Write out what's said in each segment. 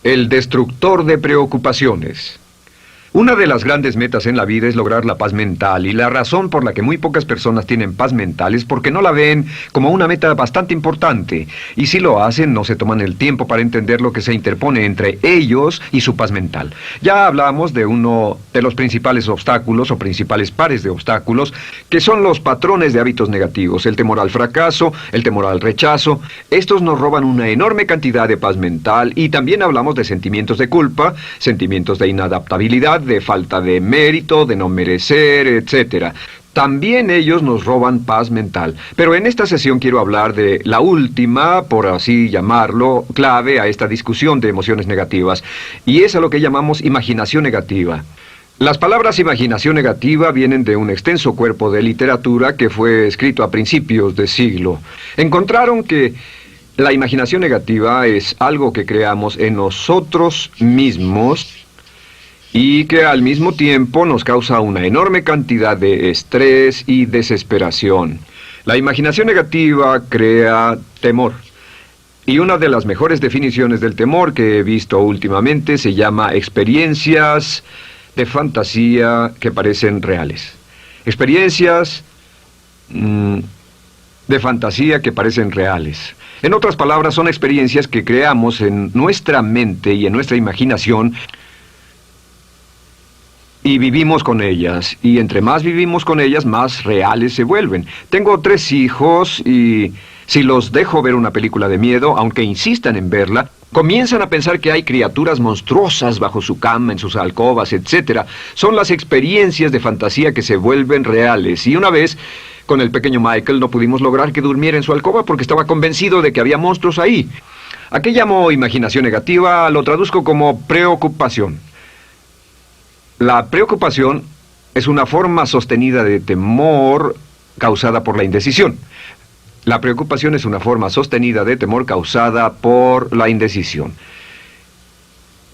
El destructor de preocupaciones. Una de las grandes metas en la vida es lograr la paz mental, y la razón por la que muy pocas personas tienen paz mental es porque no la ven como una meta bastante importante, y si lo hacen no se toman el tiempo para entender lo que se interpone entre ellos y su paz mental. Ya hablamos de uno de los principales obstáculos o principales pares de obstáculos, que son los patrones de hábitos negativos, el temor al fracaso, el temor al rechazo. Estos nos roban una enorme cantidad de paz mental, y también hablamos de sentimientos de culpa, sentimientos de inadaptabilidad, de falta de mérito, de no merecer, etc. También ellos nos roban paz mental. Pero en esta sesión quiero hablar de la última, por así llamarlo, clave a esta discusión de emociones negativas, y es a lo que llamamos imaginación negativa. Las palabras imaginación negativa vienen de un extenso cuerpo de literatura que fue escrito a principios de siglo. Encontraron que la imaginación negativa es algo que creamos en nosotros mismos y que al mismo tiempo nos causa una enorme cantidad de estrés y desesperación. La imaginación negativa crea temor. Y una de las mejores definiciones del temor que he visto últimamente se llama experiencias de fantasía que parecen reales. Experiencias de fantasía que parecen reales. En otras palabras, son experiencias que creamos en nuestra mente y en nuestra imaginación, y vivimos con ellas, y entre más vivimos con ellas, más reales se vuelven. Tengo 3 hijos, y si los dejo ver una película de miedo, aunque insistan en verla, comienzan a pensar que hay criaturas monstruosas bajo su cama, en sus alcobas, etc. Son las experiencias de fantasía que se vuelven reales. Y una vez, con el pequeño Michael, no pudimos lograr que durmiera en su alcoba porque estaba convencido de que había monstruos ahí. ¿A qué llamo imaginación negativa? Lo traduzco como preocupación. La preocupación es una forma sostenida de temor causada por la indecisión. La preocupación es una forma sostenida de temor causada por la indecisión.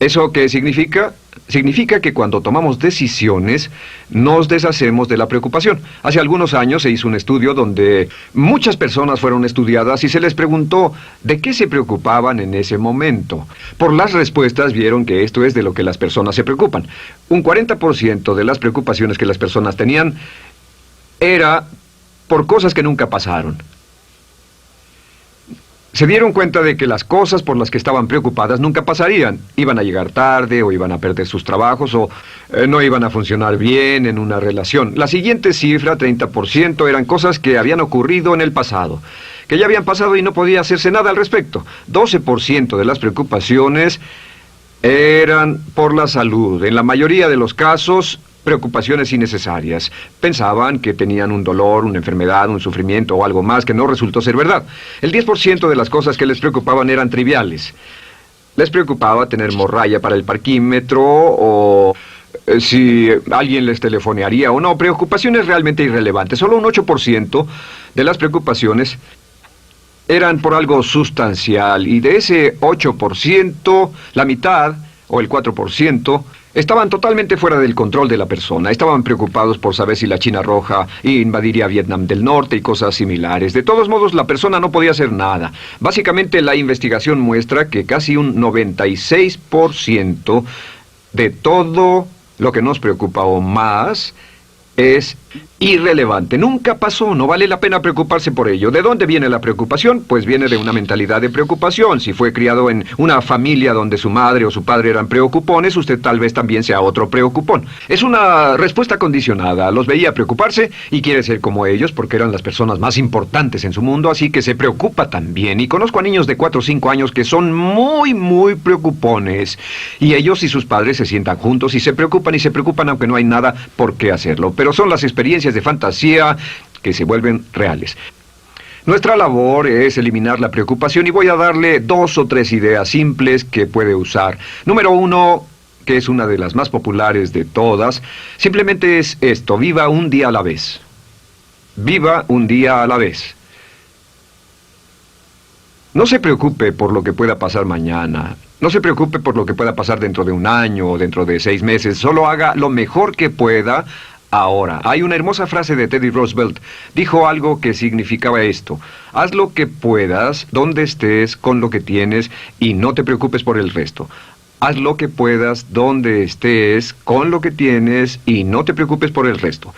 ¿Eso qué significa? Significa que cuando tomamos decisiones, nos deshacemos de la preocupación. Hace algunos años se hizo un estudio donde muchas personas fueron estudiadas y se les preguntó de qué se preocupaban en ese momento. Por las respuestas vieron que esto es de lo que las personas se preocupan. Un 40% de las preocupaciones que las personas tenían era por cosas que nunca pasaron. Se dieron cuenta de que las cosas por las que estaban preocupadas nunca pasarían. Iban a llegar tarde, o iban a perder sus trabajos, o no iban a funcionar bien en una relación. La siguiente cifra, 30%, eran cosas que habían ocurrido en el pasado, que ya habían pasado y no podía hacerse nada al respecto. 12% de las preocupaciones eran por la salud. En la mayoría de los casos, preocupaciones innecesarias. Pensaban que tenían un dolor, una enfermedad, un sufrimiento o algo más que no resultó ser verdad. El 10% de las cosas que les preocupaban eran triviales. Les preocupaba tener morralla para el parquímetro, o si alguien les telefonearía o no. Preocupaciones realmente irrelevantes. Solo un 8% de las preocupaciones eran por algo sustancial, y de ese 8%, la mitad, o el 4%, estaban totalmente fuera del control de la persona. Estaban preocupados por saber si la China Roja invadiría Vietnam del Norte y cosas similares. De todos modos, la persona no podía hacer nada. Básicamente, la investigación muestra que casi un 96% de todo lo que nos preocupa o más es irrelevante. Nunca pasó, no vale la pena preocuparse por ello. ¿De dónde viene la preocupación? Pues viene de una mentalidad de preocupación. Si fue criado en una familia donde su madre o su padre eran preocupones, usted tal vez también sea otro preocupón. Es una respuesta condicionada. Los veía preocuparse y quiere ser como ellos porque eran las personas más importantes en su mundo, así que se preocupa también. Y conozco a niños de 4 o 5 años que son muy preocupones. Y ellos y sus padres se sientan juntos y se preocupan aunque no hay nada por qué hacerlo. Pero son las experiencias de fantasía que se vuelven reales. Nuestra labor es eliminar la preocupación, y voy a darle 2 o 3 ideas simples que puede usar. Número 1, que es una de las más populares de todas, simplemente es esto: viva un día a la vez. Viva un día a la vez. No se preocupe por lo que pueda pasar mañana. No se preocupe por lo que pueda pasar dentro de un año o dentro de 6 meses. Solo haga lo mejor que pueda ahora. Hay una hermosa frase de Teddy Roosevelt. Dijo algo que significaba esto: haz lo que puedas, donde estés, con lo que tienes, y no te preocupes por el resto. Haz lo que puedas, donde estés, con lo que tienes y no te preocupes por el resto.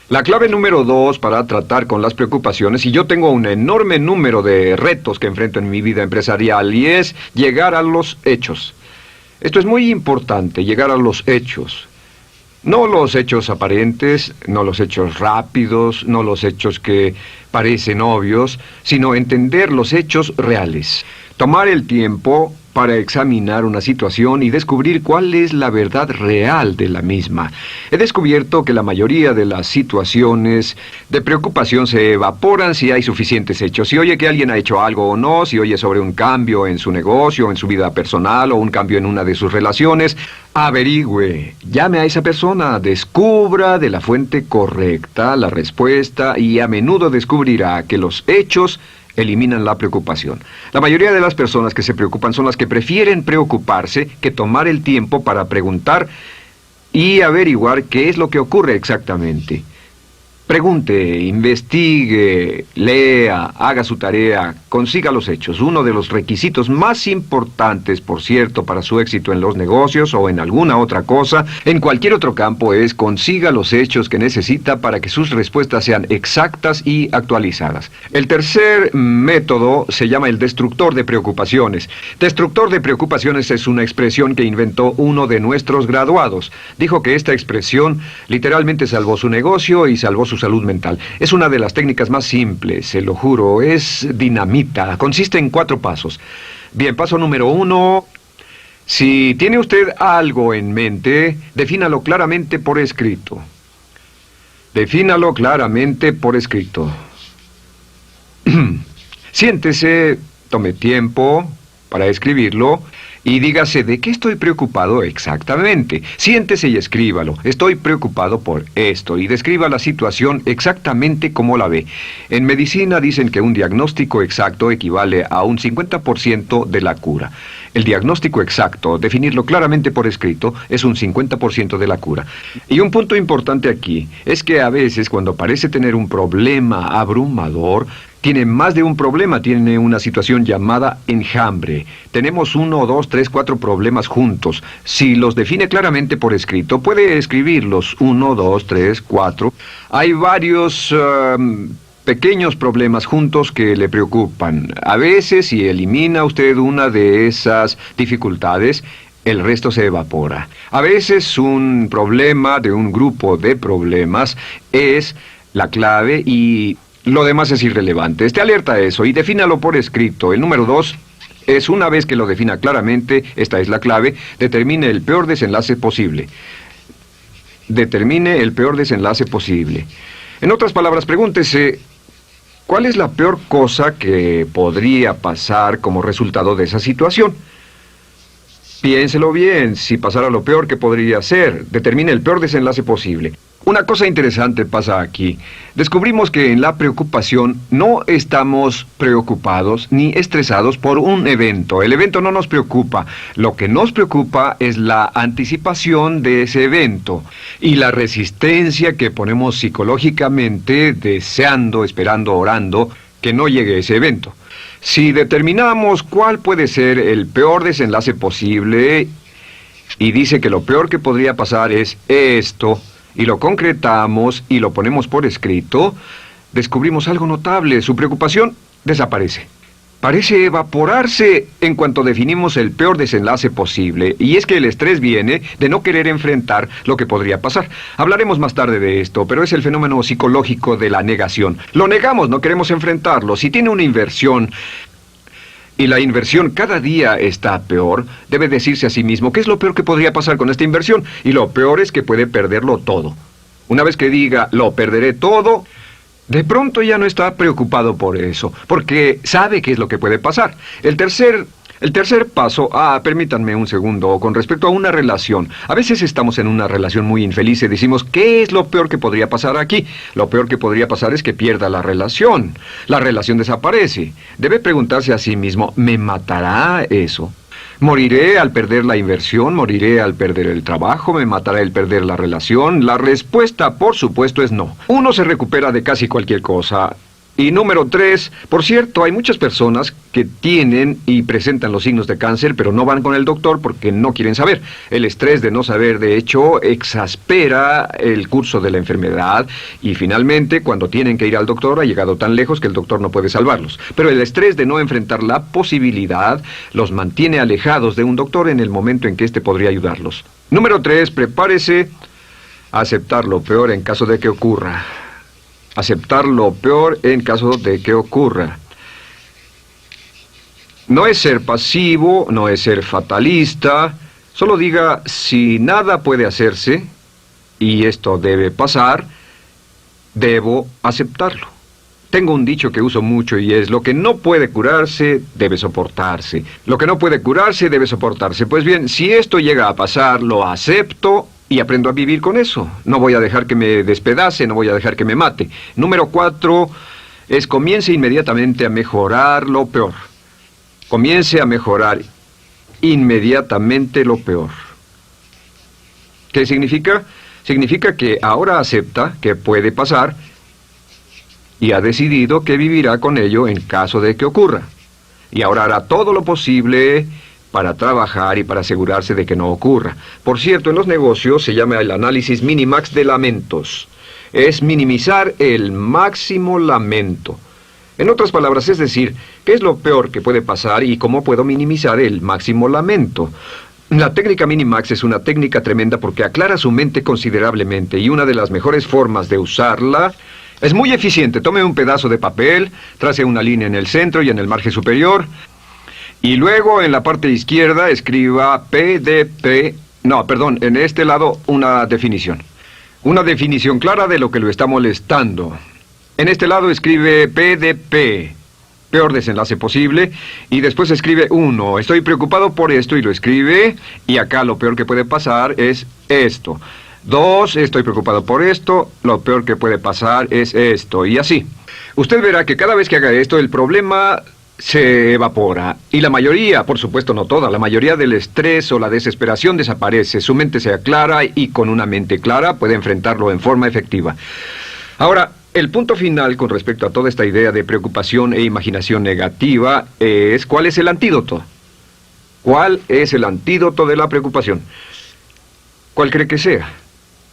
La clave número 2 para tratar con las preocupaciones, y yo tengo un enorme número de retos que enfrento en mi vida empresarial, y es llegar a los hechos. Esto es muy importante, llegar a los hechos. No los hechos aparentes, no los hechos rápidos, no los hechos que parecen obvios, sino entender los hechos reales. Tomar el tiempo para examinar una situación y descubrir cuál es la verdad real de la misma. He descubierto que la mayoría de las situaciones de preocupación se evaporan si hay suficientes hechos. Si oye que alguien ha hecho algo o no, si oye sobre un cambio en su negocio, en su vida personal o un cambio en una de sus relaciones, averigüe, llame a esa persona, descubra de la fuente correcta la respuesta y a menudo descubrirá que los hechos eliminan la preocupación. La mayoría de las personas que se preocupan son las que prefieren preocuparse que tomar el tiempo para preguntar y averiguar qué es lo que ocurre exactamente. Pregunte, investigue, lea, haga su tarea, consiga los hechos. Uno de los requisitos más importantes, por cierto, para su éxito en los negocios o en alguna otra cosa, en cualquier otro campo, es consiga los hechos que necesita para que sus respuestas sean exactas y actualizadas. El tercer método se llama el destructor de preocupaciones. Destructor de preocupaciones es una expresión que inventó uno de nuestros graduados. Dijo que esta expresión literalmente salvó su negocio y salvó su salud mental. Es una de las técnicas más simples, se lo juro, es dinamita. Consiste en 4 pasos. Bien, paso número 1. Si tiene usted algo en mente, defínalo claramente por escrito. Defínalo claramente por escrito. Siéntese, tome tiempo para escribirlo y dígase de qué estoy preocupado exactamente. Siéntese y escríbalo. Estoy preocupado por esto y describa la situación exactamente como la ve. En medicina dicen que un diagnóstico exacto equivale a un 50% de la cura. El diagnóstico exacto, definirlo claramente por escrito, es un 50% de la cura. Y un punto importante aquí es que a veces cuando parece tener un problema abrumador, tiene más de un problema, tiene una situación llamada enjambre. Tenemos 1, 2, 3, 4 problemas juntos. Si los define claramente por escrito, puede escribirlos 1, 2, 3, 4. Hay varios pequeños problemas juntos que le preocupan. A veces, si elimina usted una de esas dificultades, el resto se evapora. A veces un problema de un grupo de problemas es la clave y lo demás es irrelevante. Esté alerta a eso y defínalo por escrito. El número 2 es, una vez que lo defina claramente, esta es la clave, determine el peor desenlace posible. Determine el peor desenlace posible. En otras palabras, pregúntese, ¿cuál es la peor cosa que podría pasar como resultado de esa situación? Piénselo bien, si pasara lo peor que podría ser, determine el peor desenlace posible. Una cosa interesante pasa aquí. Descubrimos que en la preocupación no estamos preocupados ni estresados por un evento. El evento no nos preocupa. Lo que nos preocupa es la anticipación de ese evento y la resistencia que ponemos psicológicamente deseando, esperando, orando que no llegue ese evento. Si determinamos cuál puede ser el peor desenlace posible y dice que lo peor que podría pasar es esto, y lo concretamos y lo ponemos por escrito, descubrimos algo notable. Su preocupación desaparece. Parece evaporarse en cuanto definimos el peor desenlace posible, y es que el estrés viene de no querer enfrentar lo que podría pasar. Hablaremos más tarde de esto, pero es el fenómeno psicológico de la negación. Lo negamos, no queremos enfrentarlo. Si tiene una inversión y la inversión cada día está peor, debe decirse a sí mismo, ¿qué es lo peor que podría pasar con esta inversión? Y lo peor es que puede perderlo todo. Una vez que diga, lo perderé todo, de pronto ya no está preocupado por eso, porque sabe qué es lo que puede pasar. El tercer paso, permítanme un segundo, con respecto a una relación. A veces estamos en una relación muy infeliz y decimos, ¿qué es lo peor que podría pasar aquí? Lo peor que podría pasar es que pierda la relación. La relación desaparece. Debe preguntarse a sí mismo, ¿me matará eso? ¿Moriré al perder la inversión? ¿Moriré al perder el trabajo? ¿Me matará el perder la relación? La respuesta, por supuesto, es no. Uno se recupera de casi cualquier cosa. Y número 3, por cierto, hay muchas personas que tienen y presentan los signos de cáncer, pero no van con el doctor porque no quieren saber. El estrés de no saber, de hecho, exaspera el curso de la enfermedad y finalmente, cuando tienen que ir al doctor, ha llegado tan lejos que el doctor no puede salvarlos. Pero el estrés de no enfrentar la posibilidad los mantiene alejados de un doctor en el momento en que éste podría ayudarlos. Número 3, prepárese a aceptar lo peor en caso de que ocurra. Aceptar lo peor en caso de que ocurra. No es ser pasivo, no es ser fatalista. Solo diga, si nada puede hacerse, y esto debe pasar, debo aceptarlo. Tengo un dicho que uso mucho y es, lo que no puede curarse, debe soportarse. Lo que no puede curarse, debe soportarse. Pues bien, si esto llega a pasar, lo acepto y aprendo a vivir con eso. No voy a dejar que me despedace, no voy a dejar que me mate. Número 4 es comience inmediatamente a mejorar lo peor. Comience a mejorar inmediatamente lo peor. ¿Qué significa? Significa que ahora acepta que puede pasar y ha decidido que vivirá con ello en caso de que ocurra. Y ahora hará todo lo posible para trabajar y para asegurarse de que no ocurra. Por cierto, en los negocios se llama el análisis minimax de lamentos. Es minimizar el máximo lamento. En otras palabras, es decir, ¿qué es lo peor que puede pasar y cómo puedo minimizar el máximo lamento? La técnica Minimax es una técnica tremenda porque aclara su mente considerablemente y una de las mejores formas de usarla es muy eficiente. Tome un pedazo de papel, trace una línea en el centro y en el margen superior y luego en la parte izquierda escriba en este lado una definición. Una definición clara de lo que lo está molestando. En este lado escribe PDP, peor desenlace posible, y después escribe 1, estoy preocupado por esto, y lo escribe, y acá lo peor que puede pasar es esto. 2, estoy preocupado por esto, lo peor que puede pasar es esto, y así. Usted verá que cada vez que haga esto, el problema se evapora, y la mayoría, por supuesto no toda, la mayoría del estrés o la desesperación desaparece, su mente se aclara, y con una mente clara puede enfrentarlo en forma efectiva. Ahora, el punto final con respecto a toda esta idea de preocupación e imaginación negativa es ¿cuál es el antídoto? ¿Cuál es el antídoto de la preocupación? ¿Cuál cree que sea?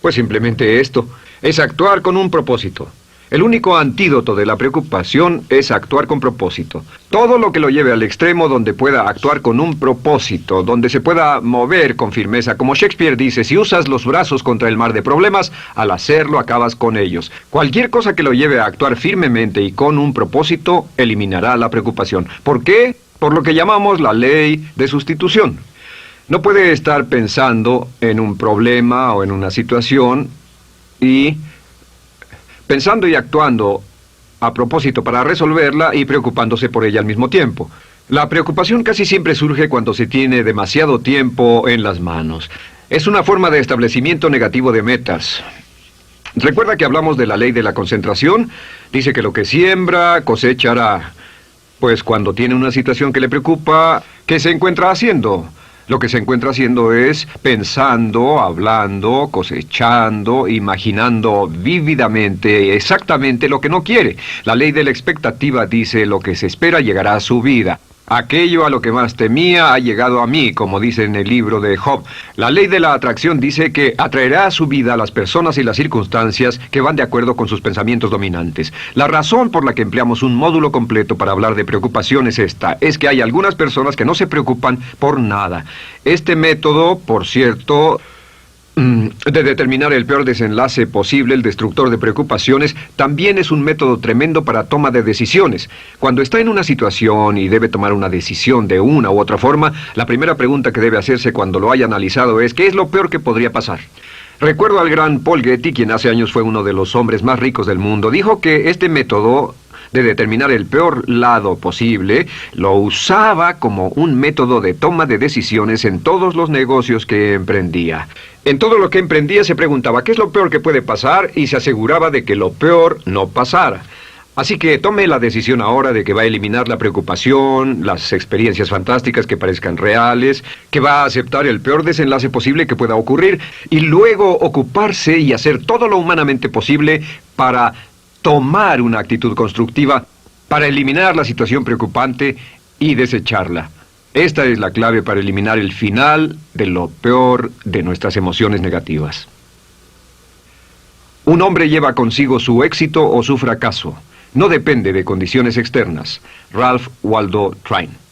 Pues simplemente esto, es actuar con un propósito. El único antídoto de la preocupación es actuar con propósito. Todo lo que lo lleve al extremo donde pueda actuar con un propósito, donde se pueda mover con firmeza. Como Shakespeare dice, si usas los brazos contra el mar de problemas, al hacerlo acabas con ellos. Cualquier cosa que lo lleve a actuar firmemente y con un propósito, eliminará la preocupación. ¿Por qué? Por lo que llamamos la ley de sustitución. No puede estar pensando en un problema o en una situación y pensando y actuando a propósito para resolverla y preocupándose por ella al mismo tiempo. La preocupación casi siempre surge cuando se tiene demasiado tiempo en las manos. Es una forma de establecimiento negativo de metas. ¿Recuerda que hablamos de la ley de la concentración? Dice que lo que siembra, cosechará. Pues cuando tiene una situación que le preocupa, ¿qué se encuentra haciendo? Lo que se encuentra haciendo es pensando, hablando, cosechando, imaginando vívidamente exactamente lo que no quiere. La ley de la expectativa dice lo que se espera llegará a su vida. Aquello a lo que más temía ha llegado a mí, como dice en el libro de Job. La ley de la atracción dice que atraerá a su vida a las personas y las circunstancias que van de acuerdo con sus pensamientos dominantes. La razón por la que empleamos un módulo completo para hablar de preocupación es esta, es que hay algunas personas que no se preocupan por nada. Este método, por cierto, de determinar el peor desenlace posible, el destructor de preocupaciones, también es un método tremendo para toma de decisiones. Cuando está en una situación y debe tomar una decisión de una u otra forma, la primera pregunta que debe hacerse cuando lo haya analizado es ¿qué es lo peor que podría pasar? Recuerdo al gran Paul Getty, quien hace años fue uno de los hombres más ricos del mundo, dijo que este método de determinar el peor lado posible, lo usaba como un método de toma de decisiones en todos los negocios que emprendía. En todo lo que emprendía se preguntaba ¿qué es lo peor que puede pasar? Y se aseguraba de que lo peor no pasara. Así que tome la decisión ahora de que va a eliminar la preocupación, las experiencias fantásticas que parezcan reales, que va a aceptar el peor desenlace posible que pueda ocurrir y luego ocuparse y hacer todo lo humanamente posible para tomar una actitud constructiva para eliminar la situación preocupante y desecharla. Esta es la clave para eliminar el final de lo peor de nuestras emociones negativas. Un hombre lleva consigo su éxito o su fracaso. No depende de condiciones externas. Ralph Waldo Trine.